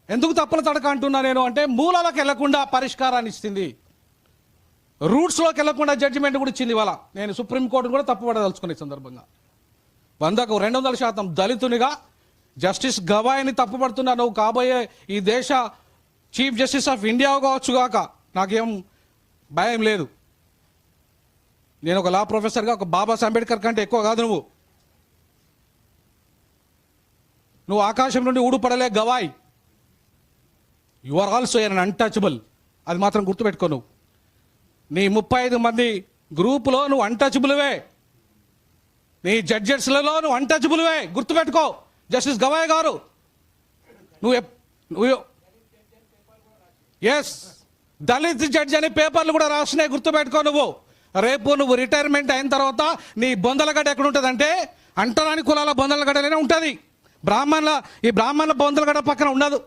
ఎందుకు తప్పుల తడక అంటున్నా నేను అంటే మూలాలకు వెళ్లకుండా పరిష్కారాన్ని ఇస్తుంది, రూట్స్లోకి వెళ్లకుండా జడ్జిమెంట్ కూడా ఇచ్చింది. ఇవాళ నేను సుప్రీంకోర్టును కూడా తప్పుపడదలుచుకునే సందర్భంగా 100కు 200% దళితునిగా జస్టిస్ గవాయిని తప్పుపడుతున్నా. నువ్వు కాబోయే ఈ దేశ చీఫ్ జస్టిస్ ఆఫ్ ఇండియా కావచ్చుగాక, నాకేం భయం లేదు. నేను ఒక లా ప్రొఫెసర్గా ఒక బాబాసాహెబ్ అంబేద్కర్ కంటే ఎక్కువ కాదు. నువ్వు ఆకాశం నుండి ఊడుపడలే Gavai. You are also an untouchable. అది మాత్రం గుర్తుపెట్టుకో. నువ్వు నీ 35 మంది గ్రూపులో నువ్వు అన్టచబుల్వే, నీ జడ్జెస్లలో నువ్వు అన్టచబుల్వే, గుర్తుపెట్టుకో జస్టిస్ గవాయ్ గారు. నువ్వు ఎస్ దళిత్ జడ్జి అనే పేపర్లు కూడా రాసినాయి, గుర్తుపెట్టుకో. రేపు నువ్వు రిటైర్మెంట్ అయిన తర్వాత నీ బొందలగడ్డ ఎక్కడ ఉంటుందంటే అంటరాని కులాల బొందలగడ్డలోనే ఉంటుంది. ఈ బ్రాహ్మణుల బొందలగడ్డ పక్కన ఉండదు.